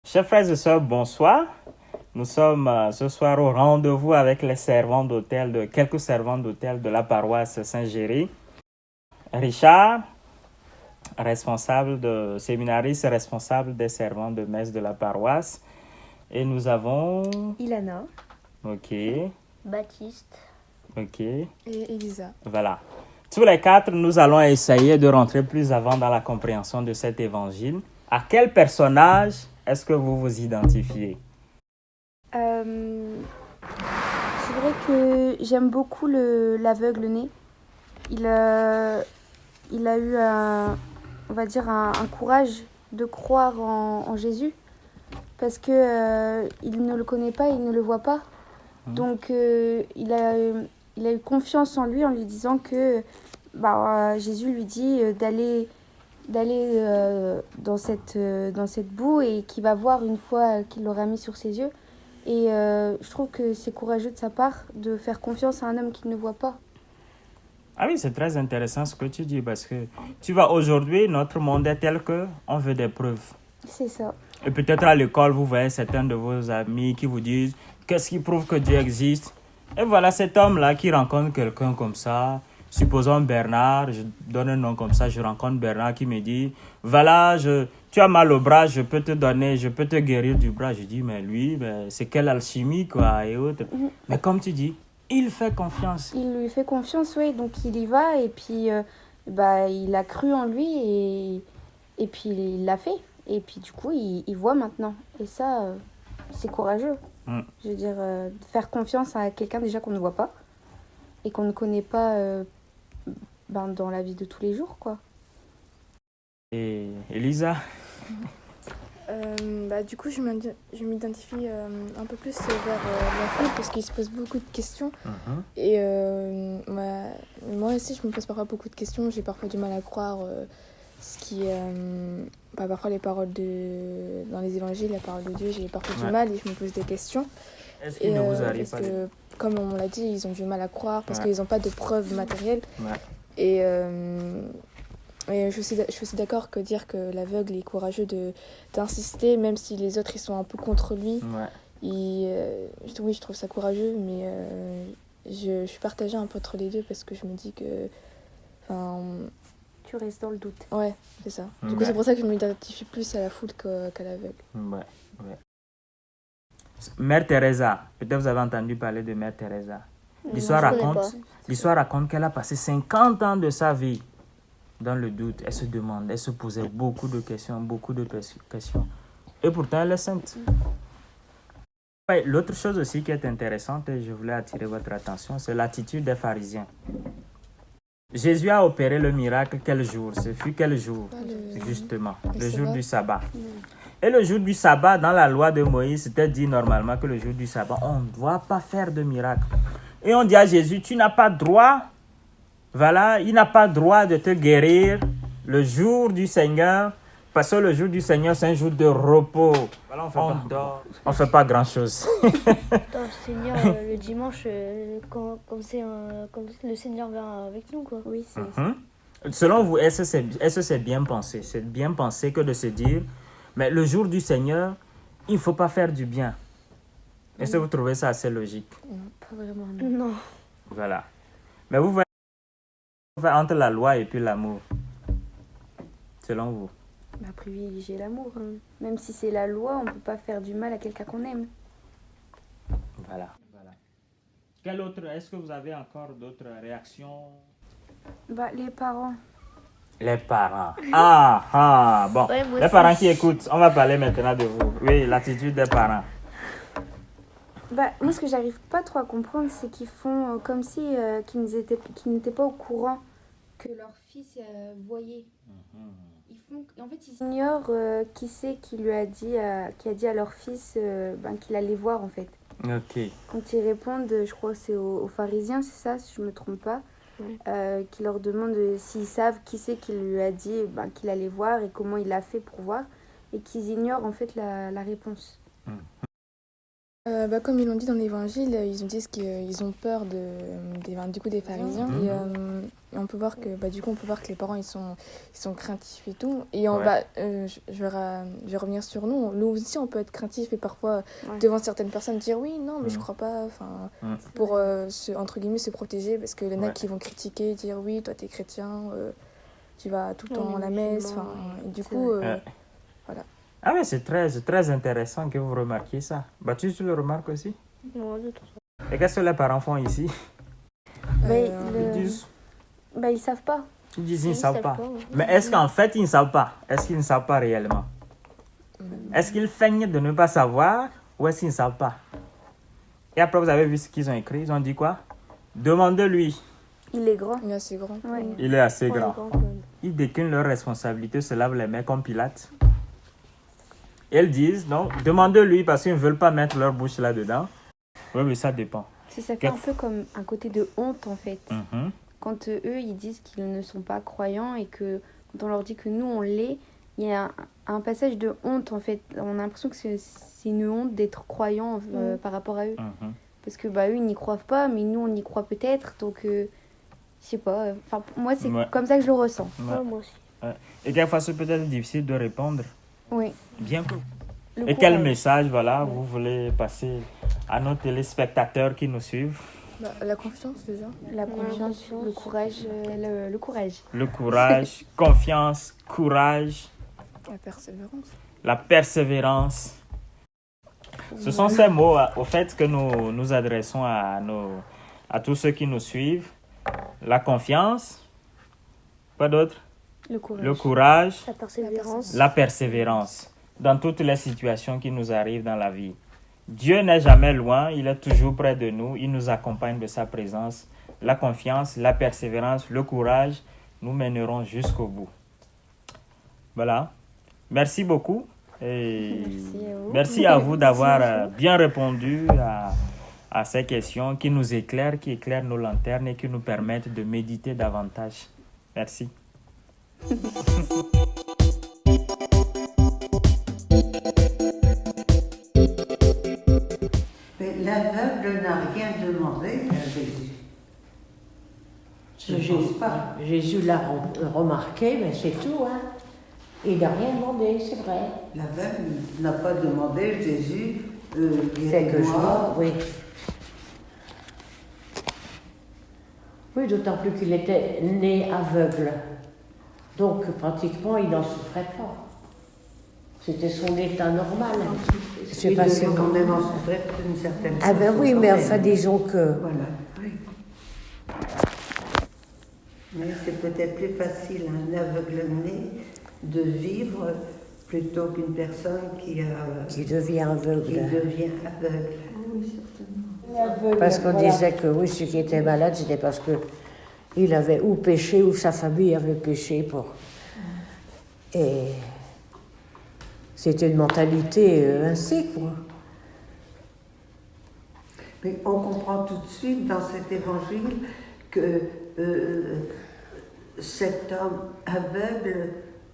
Chers frères et sœurs, bonsoir. Nous sommes ce soir au rendez-vous avec les servants d'hôtel, quelques servants d'hôtel de la paroisse Saint-Géry. Richard, séminariste responsable des servants de messe de la paroisse. Et nous avons... Ilana. Ok. Baptiste. Ok. Et Elisa. Voilà. Tous les quatre, nous allons essayer de rentrer plus avant dans la compréhension de cet évangile. À quel personnage est-ce que vous vous identifiez? C'est vrai que j'aime beaucoup l'aveugle né. Il a eu on va dire un courage de croire en Jésus parce que il ne le connaît pas, il ne le voit pas. Donc il a eu confiance en lui disant que Jésus lui dit d'aller dans cette boue et qu'il va voir une fois qu'il l'aura mis sur ses yeux. Et je trouve que c'est courageux de sa part de faire confiance à un homme qui ne voit pas. Ah oui, c'est très intéressant ce que tu dis parce que tu vois, aujourd'hui, notre monde est tel qu'on veut des preuves. C'est ça. Et peut-être à l'école, vous voyez certains de vos amis qui vous disent qu'est-ce qui prouve que Dieu existe. Et voilà cet homme-là qui rencontre quelqu'un comme ça. Supposons Bernard, je donne un nom comme ça, je rencontre Bernard qui me dit voilà, tu as mal au bras, je peux te guérir du bras. Je dis mais lui, c'est quelle alchimie quoi et autres. Mais comme tu dis, il fait confiance. Il lui fait confiance, oui, donc il y va et puis il a cru en lui et puis il l'a fait. Et puis du coup, il voit maintenant. Et ça, c'est courageux. Je veux dire, faire confiance à quelqu'un déjà qu'on ne voit pas et qu'on ne connaît pas dans la vie de tous les jours, quoi. Et Elisa? Du coup, je m'identifie un peu plus vers la foule parce qu'il se pose beaucoup de questions. Et moi aussi, je me pose parfois beaucoup de questions. J'ai parfois du mal à croire parfois les paroles dans les évangiles, la parole de Dieu, j'ai parfois du mal et je me pose des questions. Est-ce qu'il ne vous arrive pas que, comme on l'a dit, ils ont du mal à croire parce qu'ils n'ont pas de preuves matérielles. Et je suis aussi d'accord que dire que l'aveugle est courageux d'insister, même si les autres ils sont un peu contre lui. Oui, je trouve ça courageux, mais je suis partagée un peu entre les deux parce que je me dis que... Tu restes dans le doute. Ouais, c'est ça. Du coup, c'est pour ça que je m'identifie plus à la foule qu'à l'aveugle. Ouais. Mère Teresa, peut-être vous avez entendu parler de Mère Teresa. L'histoire raconte qu'elle a passé 50 ans de sa vie dans le doute. Elle se posait beaucoup de questions. Et pourtant, elle est sainte. Ouais, l'autre chose aussi qui est intéressante, et je voulais attirer votre attention, c'est l'attitude des pharisiens. Jésus a opéré le miracle quel jour? Ce fut quel jour? Justement, le jour du sabbat. Et le jour du sabbat, dans la loi de Moïse, c'était dit normalement que le jour du sabbat, on ne doit pas faire de miracle. Et on dit à Jésus, tu n'as pas droit, il n'a pas droit de te guérir le jour du Seigneur, parce que le jour du Seigneur, c'est un jour de repos. Voilà, on ne fait pas grand-chose. Le Seigneur, le dimanche, comme le Seigneur vient avec nous, quoi. Oui, c'est Selon vous, est-ce que c'est bien pensé? C'est bien pensé que de se dire, mais le jour du Seigneur, il ne faut pas faire du bien. Est-ce que vous trouvez ça assez logique? Non, pas vraiment. Non. Voilà. Mais vous voyez entre la loi et puis l'amour, selon vous? Privilégier l'amour. Même si c'est la loi, on ne peut pas faire du mal à quelqu'un qu'on aime. Voilà. Quel autre? Est-ce que vous avez encore d'autres réactions? Les parents. Les parents. Bon. Ouais, moi Les aussi. parents qui écoutent, on va parler maintenant de vous. Oui, l'attitude des parents. Moi, ce que j'arrive pas trop à comprendre, c'est qu'ils font comme si qu'ils n'étaient pas au courant que leur fils voyait. En fait, ils ignorent qui c'est qui a dit à leur fils qu'il allait voir, en fait. Ok. Quand ils répondent, je crois que c'est aux pharisiens, c'est ça, si je me trompe pas, qui leur demandent s'ils savent qui c'est qui lui a dit qu'il allait voir et comment il a fait pour voir, et qu'ils ignorent en fait la réponse. Comme ils l'ont dit dans l'évangile, ils disent qu'ils ont peur des pharisiens. Et on peut voir que les parents ils sont craintifs et tout. Et je vais revenir sur nous. Nous aussi on peut être craintifs et parfois devant certaines personnes dire oui, non, mais je crois pas. Pour entre guillemets se protéger, parce qu'il y en a qui vont critiquer, dire oui, toi t'es chrétien, tu vas tout le temps à la messe. Et du coup, voilà. Ah oui, c'est très intéressant que vous remarquiez ça. Tu le remarques aussi? Non, de tout ça. Et qu'est-ce que les parents font ici? Ils disent... ils savent pas. Ils disent qu'ils ne savent pas. Mais est-ce qu'en fait, ils ne savent pas? Est-ce qu'ils ne savent pas réellement? Est-ce qu'ils feignent de ne pas savoir ou est-ce qu'ils ne savent pas? Et après, vous avez vu ce qu'ils ont écrit. Ils ont dit quoi? Demandez-lui. Il est grand. Il est assez grand. Ouais. Il est assez grand. Ils déclinent leur responsabilité, se lavent les mains comme Pilate. Et ils disent, non, demandez-lui parce qu'ils ne veulent pas mettre leur bouche là-dedans. Oui, mais ça dépend. Ça fait un peu comme un côté de honte, en fait. Mm-hmm. Quand eux, ils disent qu'ils ne sont pas croyants et que quand on leur dit que nous, on l'est, il y a un passage de honte, en fait. On a l'impression que c'est une honte d'être croyant par rapport à eux. Mm-hmm. Parce que eux, ils n'y croient pas, mais nous, on y croit peut-être. Donc, je sais pas. Moi, c'est comme ça que je le ressens. Ouais, moi aussi. Ouais. Et quelquefois, c'est peut-être difficile de répondre. Oui. Bien que. Et quel message, vous voulez passer à nos téléspectateurs qui nous suivent? La confiance, déjà. La confiance, le courage, le courage. Le courage, confiance, courage. La persévérance. La persévérance. Ce sont ces mots, au fait, que nous adressons à tous ceux qui nous suivent. La confiance. Quoi d'autre? Le courage. La persévérance. La persévérance. Dans toutes les situations qui nous arrivent dans la vie. Dieu n'est jamais loin, il est toujours près de nous, il nous accompagne de sa présence. La confiance, la persévérance, le courage, nous mènerons jusqu'au bout. Voilà. Merci beaucoup. Et merci à vous d'avoir bien répondu à ces questions qui nous éclairent, qui éclairent nos lanternes et qui nous permettent de méditer davantage. Merci. Mais l'aveugle n'a rien demandé à Jésus. Je ne pense pas. Jésus l'a remarqué, mais c'est tout. Il n'a rien demandé, c'est vrai. L'aveugle n'a pas demandé à Jésus C'est que je vois, oui. Oui, d'autant plus qu'il était né aveugle. Donc, pratiquement, il n'en souffrait pas. C'était son état normal. Il devait quand même en souffrir d'une certaine façon. Ah ben oui, mais enfin, disons que... Voilà, oui. Mais c'est peut-être plus facile à un aveugle-né de vivre plutôt qu'une personne qui devient aveugle. Oui, certainement. Parce qu'on disait que oui, ceux qui étaient malades, c'était parce qu'il avait ou péché ou sa famille avait péché. Et c'était une mentalité ainsi, quoi. Mais on comprend tout de suite dans cet évangile que cet homme aveugle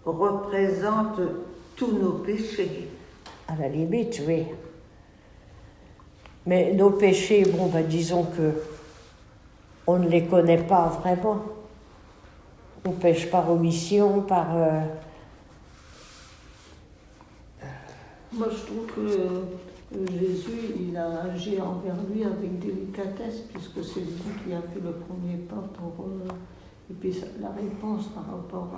représente tous nos péchés. À la limite, oui. Mais nos péchés, disons que on ne les connaît pas vraiment. On pêche par omission, par... Moi, je trouve que Jésus, il a agi envers lui avec délicatesse, puisque c'est lui qui a fait le premier pas pour... et puis la réponse par rapport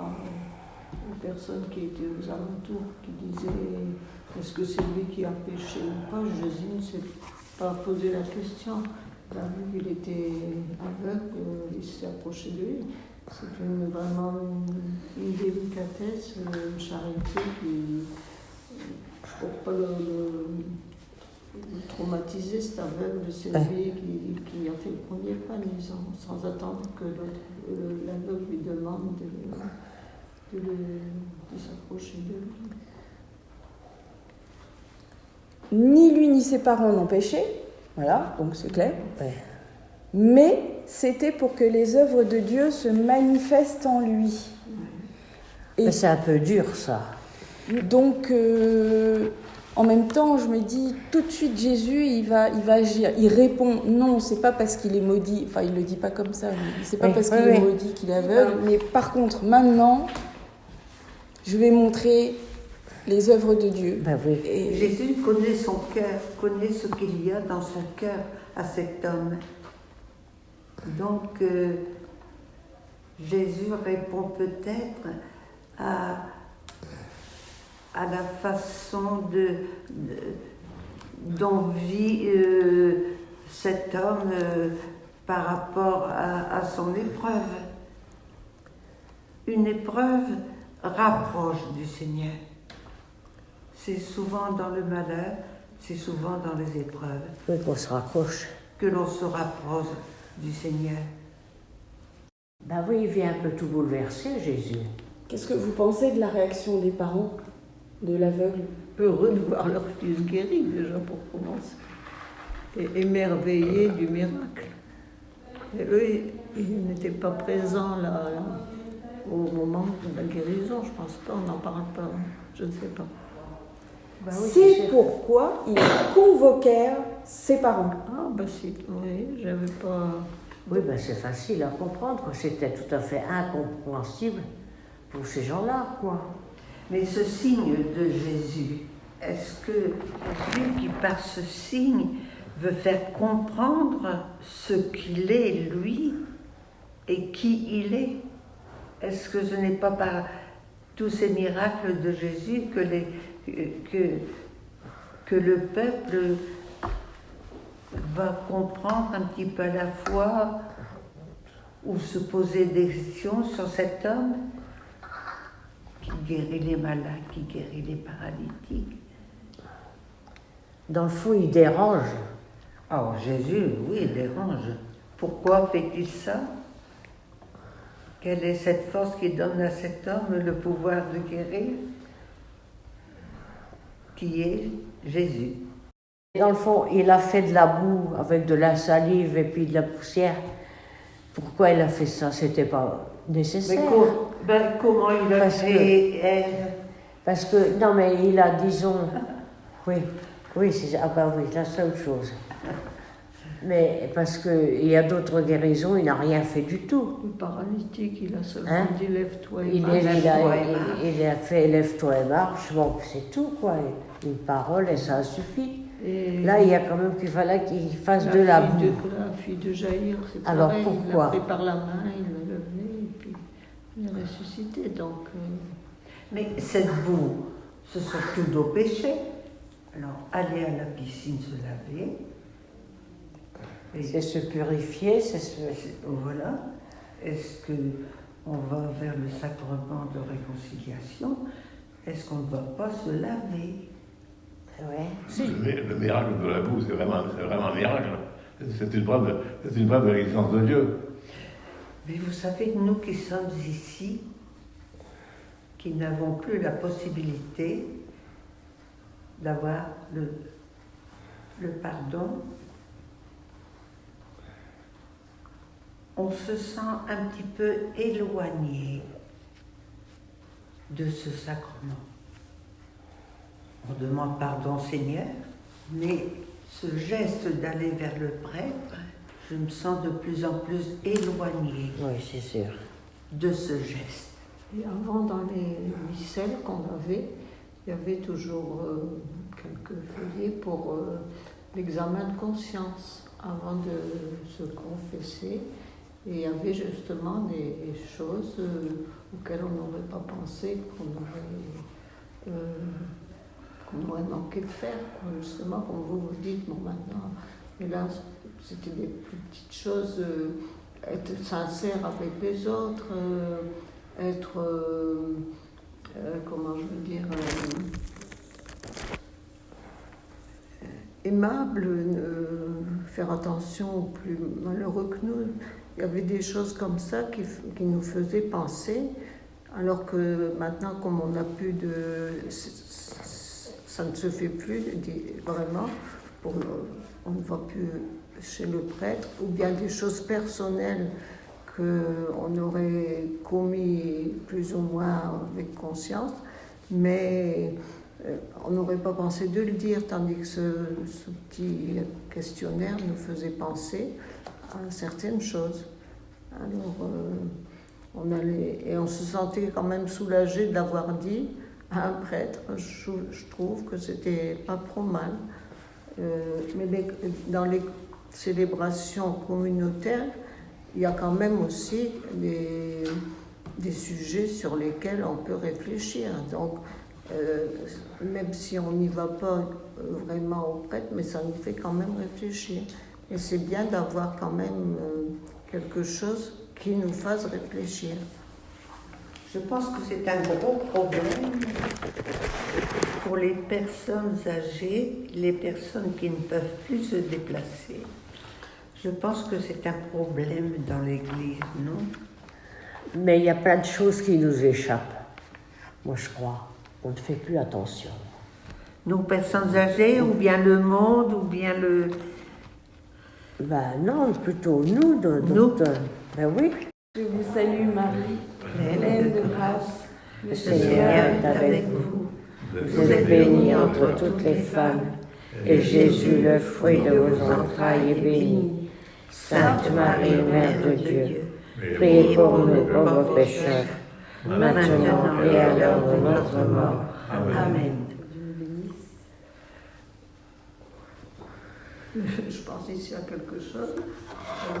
aux personnes qui étaient aux alentours, qui disaient est-ce que c'est lui qui a péché ou pas, Jésus ne s'est pas posé la question. Il a vu qu'il était aveugle, il s'est approché de lui. C'est vraiment une délicatesse, une charité qui... pour ne pas le traumatiser, cet aveugle, c'est lui qui a fait le premier pas, sans attendre que l'aveugle lui demande de s'approcher de lui. Ni lui ni ses parents n'ont péché, voilà, donc c'est clair. Ouais. Mais c'était pour que les œuvres de Dieu se manifestent en lui. Mais c'est un peu dur, ça. Donc, En même temps, je me dis, tout de suite, Jésus, il va agir. Il répond, non, c'est pas parce qu'il est maudit. Enfin, il le dit pas comme ça. Mais c'est pas parce qu'il est maudit qu'il est aveugle. Mais par contre, maintenant, je vais montrer les œuvres de Dieu. Ben oui. Et Jésus connaît son cœur, connaît ce qu'il y a dans son cœur à cet homme. Donc, Jésus répond peut-être à la façon dont vit cet homme par rapport à son épreuve. Une épreuve rapproche du Seigneur. C'est souvent dans le malheur, c'est souvent dans les épreuves. Oui, qu'on se rapproche. Que l'on se rapproche du Seigneur. Ben oui, il vient un peu tout bouleverser, Jésus. Qu'est-ce que vous pensez de la réaction des parents de l'aveugle? Heureux de voir leur fils guéri, déjà, pour commencer. Et émerveillés du miracle. Et eux, ils n'étaient pas présents là, au moment de la guérison, je pense pas, on n'en parle pas, je ne sais pas. Ben oui, c'est pourquoi ils convoquèrent ses parents. Ah, ben si, oui, j'avais pas... Oui, ben c'est facile à comprendre, quoi. C'était tout à fait incompréhensible pour ces gens-là, quoi. Mais ce signe de Jésus, est-ce que lui qui par ce signe veut faire comprendre ce qu'il est, lui, et qui il est? Est-ce que ce n'est pas par tous ces miracles de Jésus que le peuple va comprendre un petit peu à la fois ou se poser des questions sur cet homme qui guérit les malades, qui guérit les paralytiques? Dans le fond, il dérange. Oh, Jésus, oui, il dérange. Pourquoi fait-il ça? Quelle est cette force qui donne à cet homme le pouvoir de guérir? Qui est Jésus. Dans le fond, il a fait de la boue avec de la salive et puis de la poussière. Pourquoi il a fait ça? C'était pas nécessaire. Mais comment il a fait Ève? Parce que, non mais il a, disons, oui, c'est, ah ben oui, là c'est autre chose. Mais parce qu'il y a d'autres guérisons, il n'a rien fait du tout. Le paralytique, il a seulement dit lève-toi et marche. Il a fait lève-toi et marche, bon, c'est tout quoi. Une parole et ça suffit. Et là, il y a quand même qu'il fallait qu'il fasse de la boue. La fille de Jaïr, c'est pareil. Alors pourquoi? Il l'a pris par la main, il l'a levé et puis il est ressuscité. Donc, Mais cette boue, ce sont tous nos péchés. Alors, aller à la piscine se laver. C'est se purifier, Voilà. Est-ce qu'on va vers le sacrement de réconciliation? Est-ce qu'on ne va pas se laver? Ouais. Si. Le miracle de la boue, c'est vraiment un miracle. C'est une preuve de l'existence de Dieu. Mais vous savez, nous qui sommes ici, qui n'avons plus la possibilité d'avoir le pardon, on se sent un petit peu éloigné de ce sacrement. On demande pardon, Seigneur, mais ce geste d'aller vers le prêtre, je me sens de plus en plus éloignée. Oui, c'est sûr. De ce geste. Et avant, dans les missels qu'on avait, il y avait toujours quelques feuillets pour l'examen de conscience avant de se confesser. Et il y avait justement des choses auxquelles on n'aurait pas pensé, qu'on aurait manqué de faire, quoi. Justement, comme vous dites, bon maintenant, mais là, c'était des plus petites choses, être sincère avec les autres, être, comment je veux dire, aimable, faire attention aux plus malheureux que nous. Il y avait des choses comme ça qui nous faisaient penser, alors que maintenant, comme on n'a plus de... Ça ne se fait plus vraiment, on ne va plus chez le prêtre, ou bien des choses personnelles qu'on aurait commis plus ou moins avec conscience, mais on n'aurait pas pensé de le dire, tandis que ce petit questionnaire nous faisait penser à certaines choses. Alors, on se sentait quand même soulagé de l'avoir dit à un prêtre. Je trouve que c'était pas trop mal. Mais dans les célébrations communautaires, il y a quand même aussi des sujets sur lesquels on peut réfléchir. Donc, même si on n'y va pas vraiment au prêtre, mais ça nous fait quand même réfléchir. Et c'est bien d'avoir quand même quelque chose qui nous fasse réfléchir. Je pense que c'est un gros problème pour les personnes âgées, les personnes qui ne peuvent plus se déplacer. Je pense que c'est un problème dans l'Église, non? Mais il y a plein de choses qui nous échappent. Moi, je crois. On ne fait plus attention. Nos personnes âgées, ou bien le monde, ou bien le... Ben non, plutôt nous. Nous. Ben oui. Je vous salue Marie, pleine de grâce. Le Seigneur est avec vous. Vous êtes bénie entre toutes les femmes, et Jésus, le fruit de vos entrailles, est béni. Sainte Marie, Mère de Dieu, priez pour nous pauvres pécheurs, maintenant et à l'heure de notre mort. Amen. Je pense ici à quelque chose,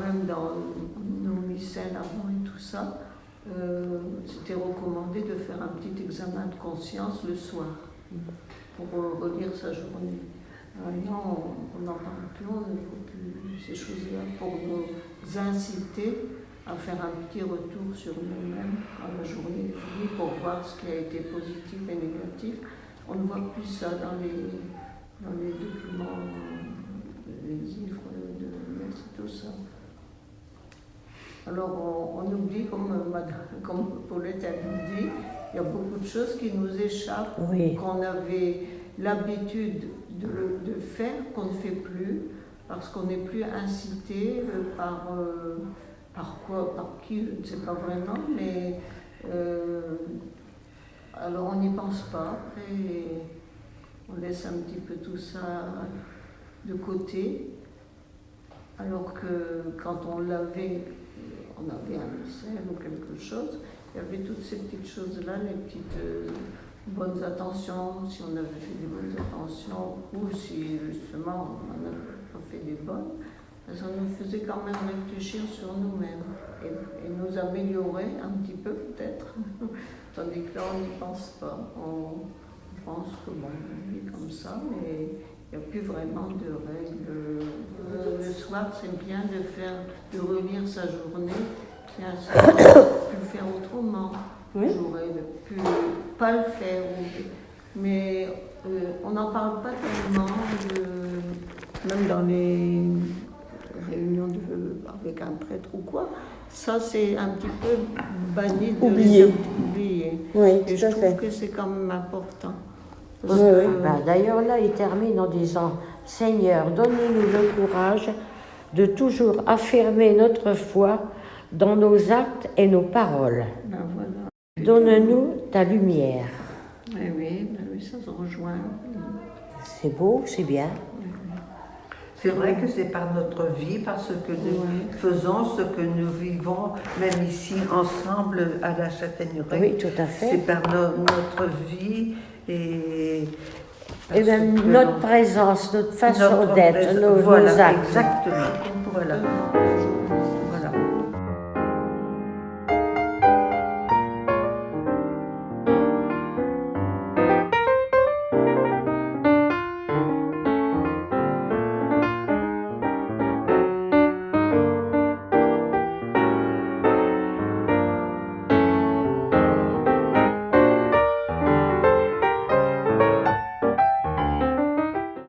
même dans nos missels avant et tout ça, c'était recommandé de faire un petit examen de conscience le soir pour relire sa journée. Maintenant, on n'en parle plus, on ne faut plus ces choses-là pour nous inciter à faire un petit retour sur nous-mêmes à la journée finie pour voir ce qui a été positif et négatif. On ne voit plus ça dans les documents, les livres de messe et tout ça. Alors on oublie, comme Paulette a dit, il y a beaucoup de choses qui nous échappent, oui, qu'on avait l'habitude de faire, qu'on ne fait plus, parce qu'on n'est plus incité par quoi, par qui, je ne sais pas vraiment, mais alors on n'y pense pas, après on laisse un petit peu tout ça de côté, alors que quand on avait un missel ou quelque chose, il y avait toutes ces petites choses-là, les petites bonnes attentions, si on avait fait des bonnes attentions, ou si justement on n'avait pas fait des bonnes, ça nous faisait quand même réfléchir sur nous-mêmes et nous améliorer un petit peu peut-être, tandis que là on n'y pense pas, on pense que bon, on vit comme ça, mais il n'y a plus vraiment de règles. Le soir, c'est bien de relire sa journée, bien sûr, de le faire autrement. Oui. J'aurais pu pas le faire, mais on n'en parle pas tellement, même dans les réunions avec un prêtre ou quoi. Ça, c'est un petit peu banni de oublié. Oui, et je trouve que c'est quand même important. Oui. D'ailleurs, là, il termine en disant « Seigneur, donne-nous le courage de toujours affirmer notre foi dans nos actes et nos paroles. Ben voilà. Donne-nous ta lumière. » Oui, ça se rejoint. C'est beau, c'est bien. C'est vrai que c'est par notre vie, par ce que nous faisons, ce que nous vivons, même ici ensemble à la Châtaigneraie. Oui, tout à fait. C'est par notre vie et même notre présence, notre façon d'être, nos actes. Exactement. Voilà.